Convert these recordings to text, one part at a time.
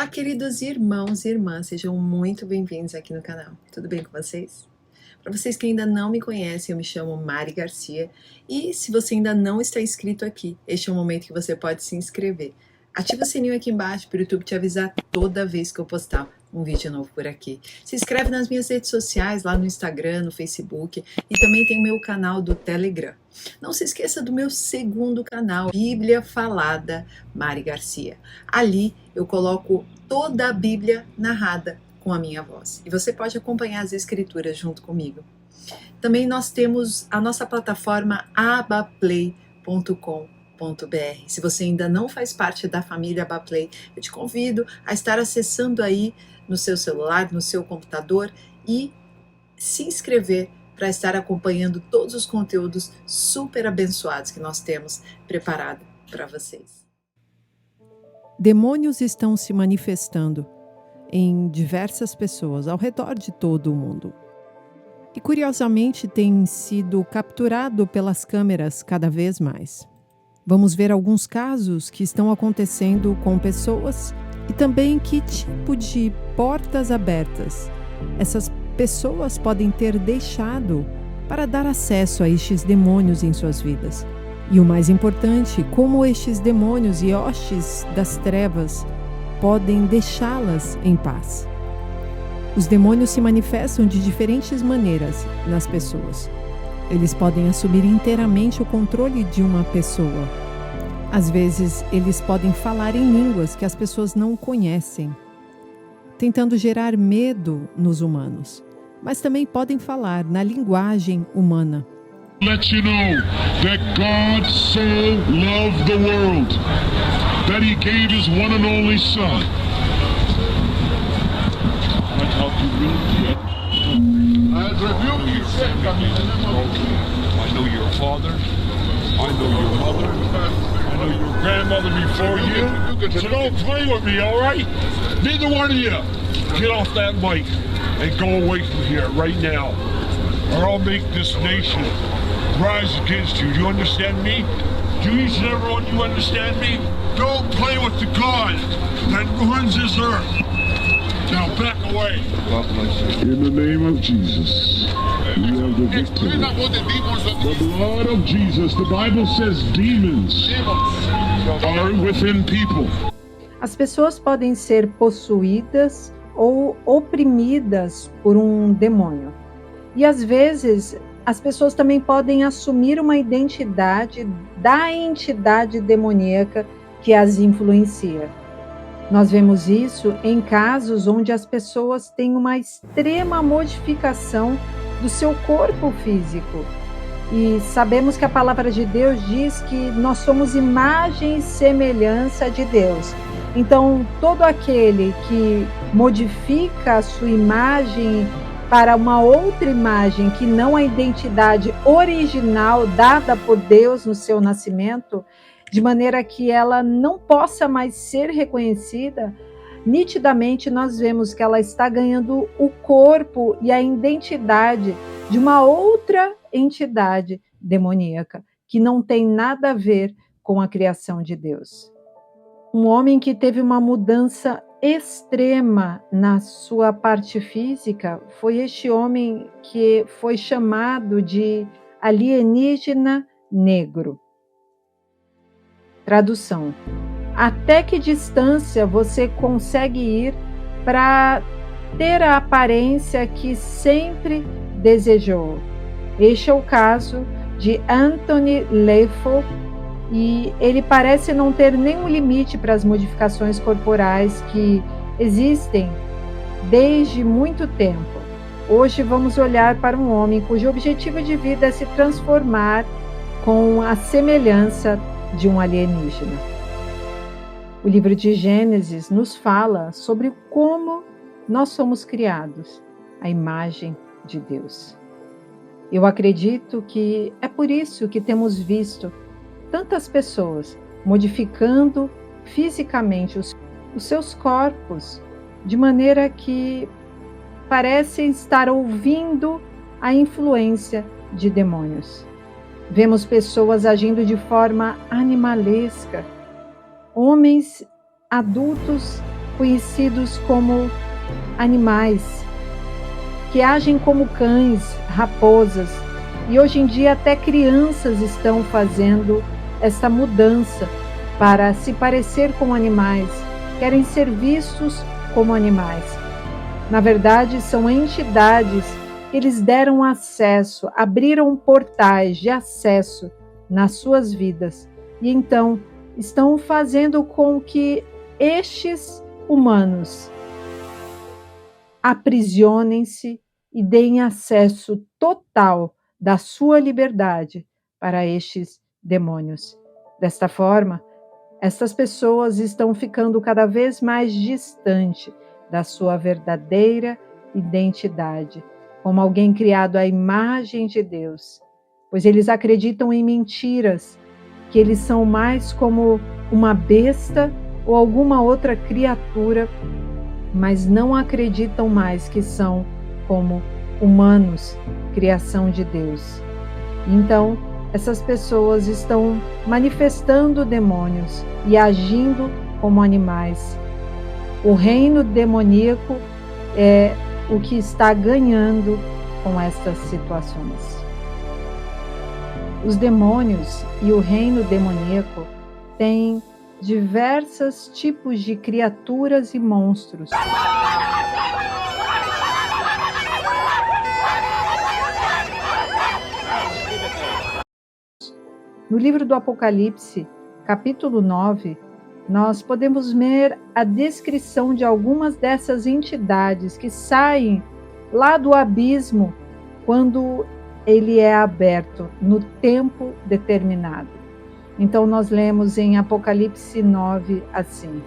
Olá, queridos irmãos e irmãs, sejam muito bem-vindos aqui no canal. Tudo bem com vocês? Para vocês que ainda não me conhecem, eu me chamo Mari Garcia e se você ainda não está inscrito aqui, este é o momento que você pode se inscrever. Ativa o sininho aqui embaixo para o YouTube te avisar toda vez que eu postar um vídeo novo por aqui. Se inscreve nas minhas redes sociais, lá no Instagram, no Facebook e também tem o meu canal do Telegram. Não se esqueça do meu segundo canal, Bíblia Falada Mari Garcia. Ali eu coloco toda a Bíblia narrada com a minha voz. E você pode acompanhar as escrituras junto comigo. Também nós temos a nossa plataforma abaplay.com.br. Se você ainda não faz parte da família Abaplay, eu te convido a estar acessando aí no seu celular, no seu computador e se inscrever para estar acompanhando todos os conteúdos super abençoados que nós temos preparado para vocês. Demônios estão se manifestando em diversas pessoas ao redor de todo o mundo. E curiosamente tem sido capturado pelas câmeras cada vez mais. Vamos ver alguns casos que estão acontecendo com pessoas e também que tipo de portas abertas essas pessoas podem ter deixado para dar acesso a estes demônios em suas vidas. E o mais importante, como estes demônios e hostes das trevas podem deixá-las em paz. Os demônios se manifestam de diferentes maneiras nas pessoas. Eles podem assumir inteiramente o controle de uma pessoa. Às vezes, eles podem falar em línguas que as pessoas não conhecem, tentando gerar medo nos humanos. Mas também podem falar na linguagem humana. Let you know that God so loved the world that he gave his one and only son. I know your father. I know your mother. I know your grandmother before you. So don't play with me, all right? Neither one of you. Get off that mic and go away from here right now, or I'll make this nation rise against you. Do you understand me? Do each and every one you understand me? Don't play with the God that runs this earth. Now back away. In the name of Jesus, we have the victory. The blood of Jesus, the Bible says demons are within people. As pessoas podem ser possuídas ou oprimidas por um demônio. E às vezes as pessoas também podem assumir uma identidade da entidade demoníaca que as influencia. Nós vemos isso em casos onde as pessoas têm uma extrema modificação do seu corpo físico. E sabemos que a palavra de Deus diz que nós somos imagem e semelhança de Deus. Então, todo aquele que modifica a sua imagem para uma outra imagem que não a identidade original dada por Deus no seu nascimento, de maneira que ela não possa mais ser reconhecida, nitidamente nós vemos que ela está ganhando o corpo e a identidade de uma outra entidade demoníaca, que não tem nada a ver com a criação de Deus. Um homem que teve uma mudança extrema na sua parte física foi este homem que foi chamado de alienígena negro. Tradução: até que distância você consegue ir para ter a aparência que sempre desejou? Este é o caso de Anthony LaFoe, e ele parece não ter nenhum limite para as modificações corporais que existem desde muito tempo. Hoje vamos olhar para um homem cujo objetivo de vida é se transformar com a semelhança de um alienígena. O livro de Gênesis nos fala sobre como nós somos criados à imagem de Deus. Eu acredito que é por isso que temos visto tantas pessoas modificando fisicamente os seus corpos, de maneira que parecem estar ouvindo a influência de demônios. Vemos pessoas agindo de forma animalesca, homens adultos conhecidos como animais, que agem como cães, raposas, e hoje em dia até crianças estão fazendo essa mudança para se parecer com animais, querem ser vistos como animais. Na verdade, são entidades que eles deram acesso, abriram portais de acesso nas suas vidas, e então estão fazendo com que estes humanos aprisionem-se e deem acesso total da sua liberdade para estes demônios. Desta forma, estas pessoas estão ficando cada vez mais distante da sua verdadeira identidade, como alguém criado à imagem de Deus, pois eles acreditam em mentiras, que eles são mais como uma besta ou alguma outra criatura, mas não acreditam mais que são como humanos, criação de Deus. Então, essas pessoas estão manifestando demônios e agindo como animais. O reino demoníaco é o que está ganhando com estas situações. Os demônios e o reino demoníaco têm diversos tipos de criaturas e monstros. No livro do Apocalipse, capítulo 9, nós podemos ver a descrição de algumas dessas entidades que saem lá do abismo quando ele é aberto no tempo determinado. Então nós lemos em Apocalipse 9 assim: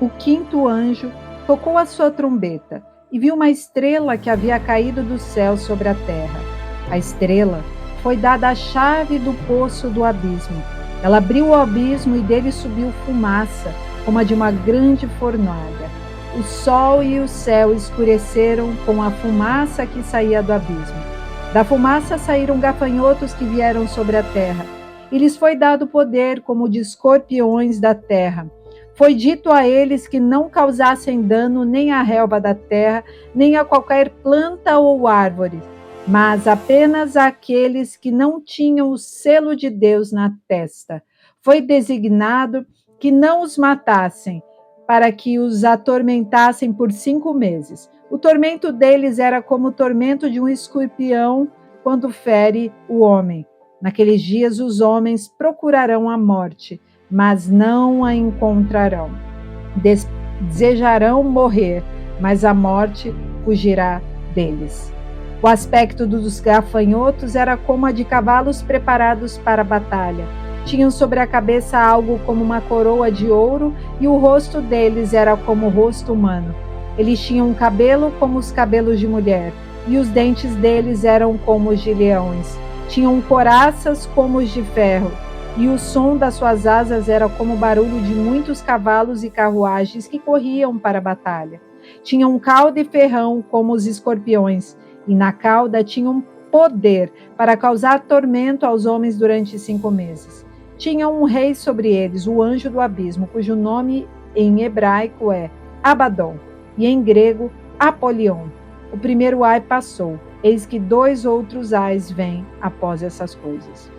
O quinto anjo tocou a sua trombeta e viu uma estrela que havia caído do céu sobre a terra. A estrela foi dada a chave do poço do abismo. Ela abriu o abismo e dele subiu fumaça, como a de uma grande fornalha. O sol e o céu escureceram com a fumaça que saía do abismo. Da fumaça saíram gafanhotos que vieram sobre a terra. E lhes foi dado poder como de escorpiões da terra. Foi dito a eles que não causassem dano nem à relva da terra, nem a qualquer planta ou árvore, mas apenas àqueles que não tinham o selo de Deus na testa. Foi designado que não os matassem, para que os atormentassem por 5 meses. O tormento deles era como o tormento de um escorpião quando fere o homem. Naqueles dias os homens procurarão a morte, mas não a encontrarão. Desejarão morrer, mas a morte fugirá deles. O aspecto dos gafanhotos era como a de cavalos preparados para a batalha. Tinham sobre a cabeça algo como uma coroa de ouro e o rosto deles era como o rosto humano. Eles tinham um cabelo como os cabelos de mulher e os dentes deles eram como os de leões. Tinham coraças como os de ferro e o som das suas asas era como o barulho de muitos cavalos e carruagens que corriam para a batalha. Tinham cauda e ferrão como os escorpiões e na cauda tinham poder para causar tormento aos homens durante 5 meses. Tinham um rei sobre eles, o anjo do abismo, cujo nome em hebraico é Abaddon e em grego Apolion. O primeiro ai passou, eis que 2 outros ais vêm após essas coisas.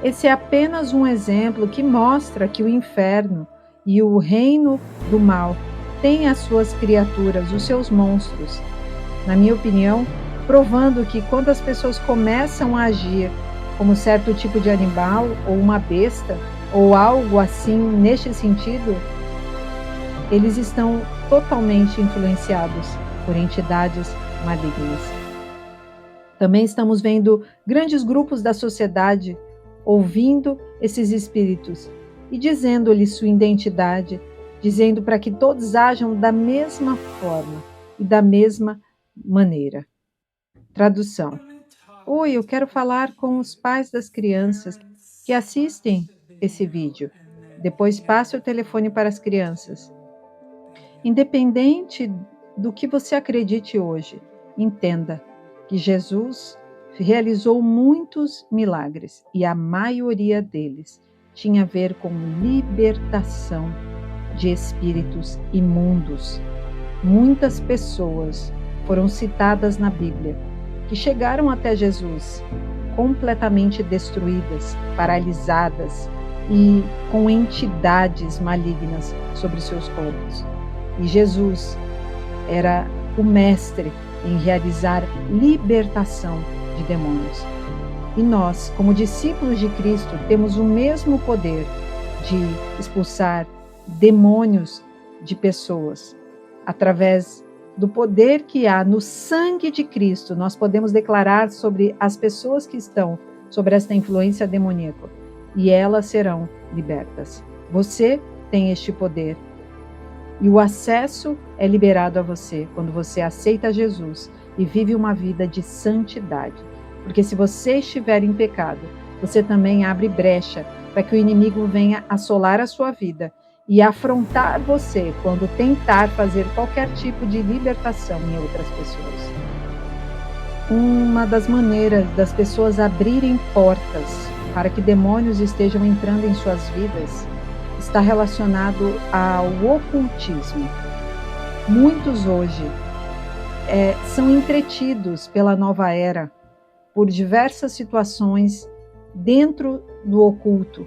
Esse é apenas um exemplo que mostra que o inferno e o reino do mal têm as suas criaturas, os seus monstros. Na minha opinião, provando que quando as pessoas começam a agir como certo tipo de animal ou uma besta ou algo assim neste sentido, eles estão totalmente influenciados por entidades malignas. Também estamos vendo grandes grupos da sociedade ouvindo esses espíritos e dizendo-lhes sua identidade, dizendo para que todos ajam da mesma forma e da mesma maneira. Tradução. Oi, eu quero falar com os pais das crianças que assistem esse vídeo. Depois passe o telefone para as crianças. Independente do que você acredite hoje, entenda que Jesus realizou muitos milagres e a maioria deles tinha a ver com libertação de espíritos imundos. Muitas pessoas foram citadas na Bíblia que chegaram até Jesus completamente destruídas, paralisadas e com entidades malignas sobre seus corpos. E Jesus era o mestre em realizar libertação de demônios. E nós, como discípulos de Cristo, temos o mesmo poder de expulsar demônios de pessoas. Através do poder que há no sangue de Cristo, nós podemos declarar sobre as pessoas que estão sob esta influência demoníaca, e elas serão libertas. Você tem este poder. E o acesso é liberado a você quando você aceita Jesus e vive uma vida de santidade. Porque se você estiver em pecado, você também abre brecha para que o inimigo venha assolar a sua vida e afrontar você quando tentar fazer qualquer tipo de libertação em outras pessoas. Uma das maneiras das pessoas abrirem portas para que demônios estejam entrando em suas vidas está relacionado ao ocultismo. Muitos hoje são entretidos pela nova era por diversas situações dentro do oculto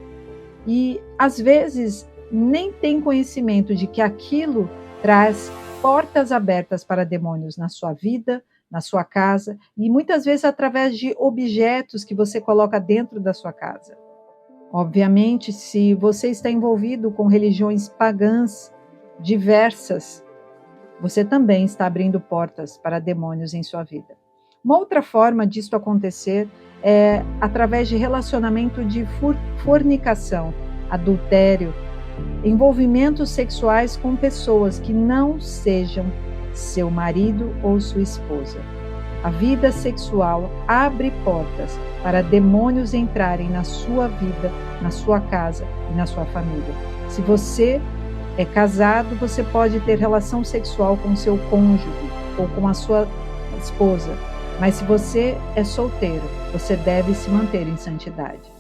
e, às vezes, nem têm conhecimento de que aquilo traz portas abertas para demônios na sua vida, na sua casa e muitas vezes através de objetos que você coloca dentro da sua casa. Obviamente, se você está envolvido com religiões pagãs diversas, você também está abrindo portas para demônios em sua vida. Uma outra forma disso acontecer é através de relacionamento de fornicação, adultério, envolvimentos sexuais com pessoas que não sejam seu marido ou sua esposa. A vida sexual abre portas para demônios entrarem na sua vida, na sua casa e na sua família. Se você é casado, você pode ter relação sexual com seu cônjuge ou com a sua esposa. Mas se você é solteiro, você deve se manter em santidade.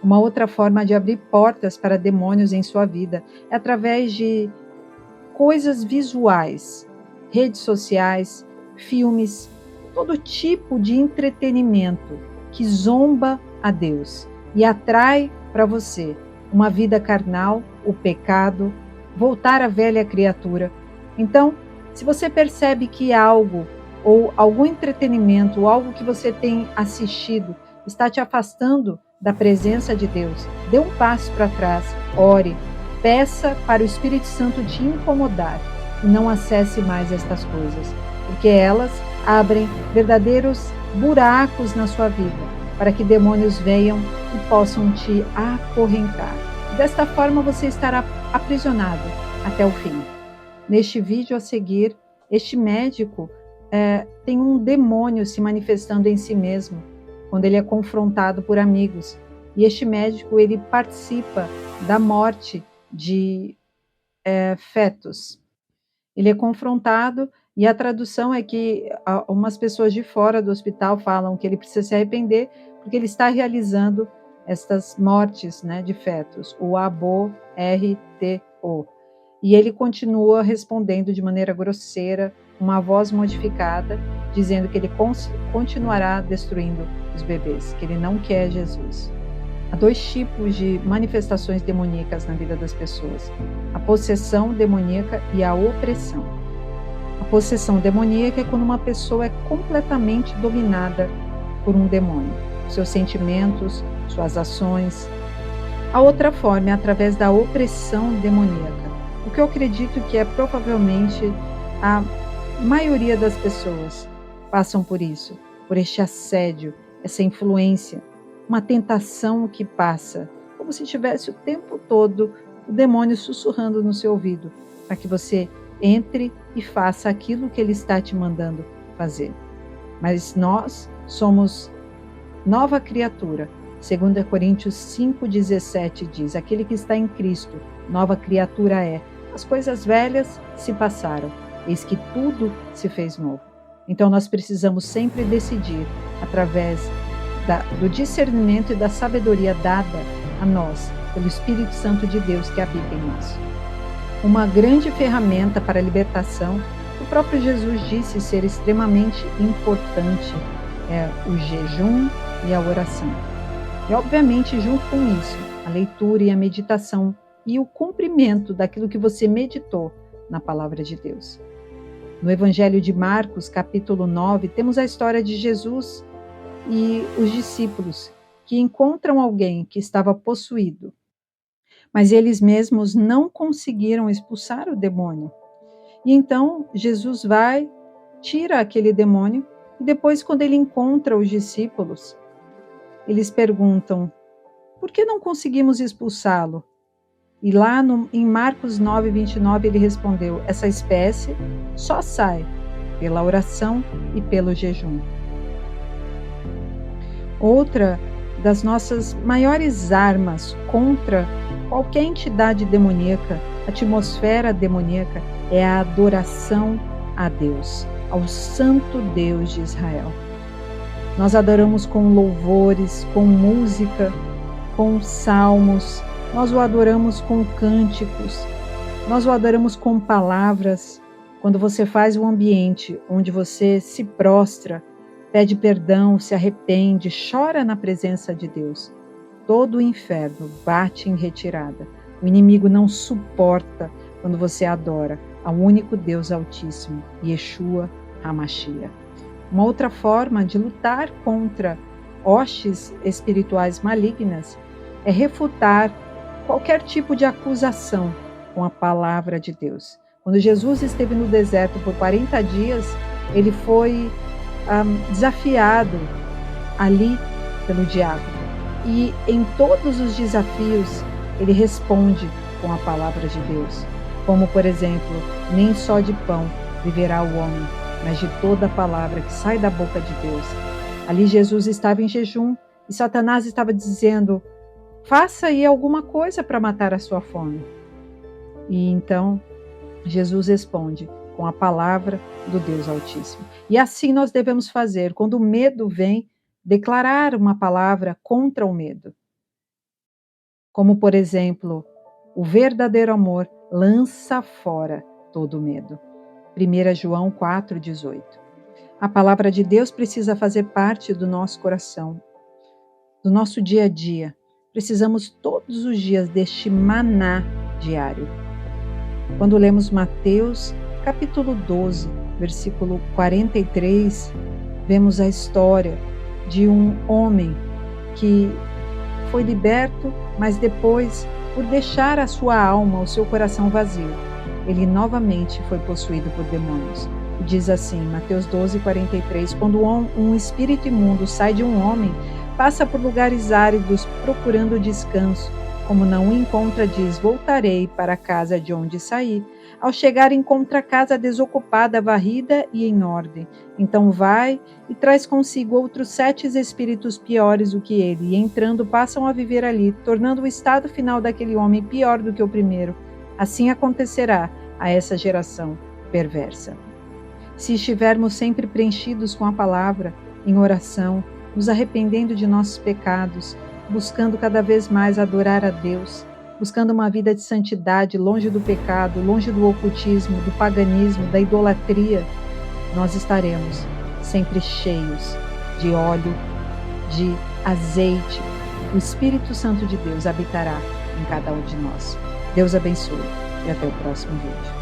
Uma outra forma de abrir portas para demônios em sua vida é através de coisas visuais, redes sociais, filmes, todo tipo de entretenimento que zomba a Deus e atrai para você uma vida carnal, o pecado, voltar à velha criatura. Então, se você percebe que algo ou algum entretenimento, ou algo que você tem assistido está te afastando da presença de Deus, dê um passo para trás, ore, peça para o Espírito Santo te incomodar e não acesse mais estas coisas, porque elas abrem verdadeiros buracos na sua vida, para que demônios venham e possam te acorrentar. Desta forma você estará aprisionado até o fim. Neste vídeo a seguir, este médico tem um demônio se manifestando em si mesmo, quando ele é confrontado por amigos. E este médico, ele participa da morte de fetos. Ele é confrontado e a tradução é que umas pessoas de fora do hospital falam que ele precisa se arrepender porque ele está realizando estas mortes, né, de fetos, o aborto. E ele continua respondendo de maneira grosseira, uma voz modificada, dizendo que ele continuará destruindo os bebês, que ele não quer Jesus. Há dois tipos de manifestações demoníacas na vida das pessoas: a possessão demoníaca e a opressão. A possessão demoníaca é quando uma pessoa é completamente dominada por um demônio, seus sentimentos, suas ações. A outra forma é através da opressão demoníaca, o que eu acredito que é provavelmente a maioria das pessoas passam por isso, por este assédio, essa influência, uma tentação que passa, como se tivesse o tempo todo o demônio sussurrando no seu ouvido, para que você entre e faça aquilo que ele está te mandando fazer. Mas nós somos nova criatura. 2 Coríntios 5,17 diz: aquele que está em Cristo, nova criatura é. As coisas velhas se passaram, eis que tudo se fez novo. Então nós precisamos sempre decidir, através do discernimento e da sabedoria dada a nós, pelo Espírito Santo de Deus que habita em nós. uma grande ferramenta para a libertação. O próprio Jesus disse ser extremamente importante o jejum e a oração. E, obviamente, junto com isso, a leitura e a meditação e o cumprimento daquilo que você meditou na palavra de Deus. No Evangelho de Marcos, capítulo 9, temos a história de Jesus e os discípulos que encontram alguém que estava possuído, mas eles mesmos não conseguiram expulsar o demônio. E então Jesus vai, tira aquele demônio, e depois, quando ele encontra os discípulos, eles perguntam: por que não conseguimos expulsá-lo? E lá em Marcos 9, 29, ele respondeu: essa espécie só sai pela oração e pelo jejum. Outra das nossas maiores armas contra qualquer entidade demoníaca, atmosfera demoníaca, é a adoração a Deus, ao Santo Deus de Israel. Nós adoramos com louvores, com música, com salmos, nós o adoramos com cânticos, nós o adoramos com palavras. Quando você faz um ambiente onde você se prostra, pede perdão, se arrepende, chora na presença de Deus, todo o inferno bate em retirada. O inimigo não suporta quando você adora ao único Deus Altíssimo, Yeshua HaMashiach. Uma outra forma de lutar contra hostes espirituais malignas é refutar qualquer tipo de acusação com a palavra de Deus. Quando Jesus esteve no deserto por 40 dias, ele foi desafiado ali pelo diabo. E em todos os desafios, ele responde com a palavra de Deus. Como, por exemplo, nem só de pão viverá o homem, mas de toda a palavra que sai da boca de Deus. Ali Jesus estava em jejum e Satanás estava dizendo: faça aí alguma coisa para matar a sua fome. E então Jesus responde com a palavra do Deus Altíssimo. E assim nós devemos fazer. Quando o medo vem, declarar uma palavra contra o medo. Como, por exemplo, o verdadeiro amor lança fora todo o medo. 1 João 4,18. A palavra de Deus precisa fazer parte do nosso coração, do nosso dia a dia. Precisamos todos os dias deste maná diário. Quando lemos Mateus, capítulo 12, versículo 43, vemos a história de um homem que foi liberto, mas depois, por deixar a sua alma, o seu coração vazio, ele novamente foi possuído por demônios. Diz assim, Mateus 12, 43, quando um espírito imundo sai de um homem, passa por lugares áridos procurando descanso. Como não o encontra, diz: voltarei para a casa de onde saí. Ao chegar, encontra a casa desocupada, varrida e em ordem. Então vai e traz consigo outros 7 espíritos piores do que ele, e entrando passam a viver ali, tornando o estado final daquele homem pior do que o primeiro. Assim acontecerá a essa geração perversa. Se estivermos sempre preenchidos com a palavra, em oração, nos arrependendo de nossos pecados, buscando cada vez mais adorar a Deus, buscando uma vida de santidade, longe do pecado, longe do ocultismo, do paganismo, da idolatria, nós estaremos sempre cheios de óleo, de azeite. O Espírito Santo de Deus habitará em cada um de nós. Deus abençoe e até o próximo vídeo.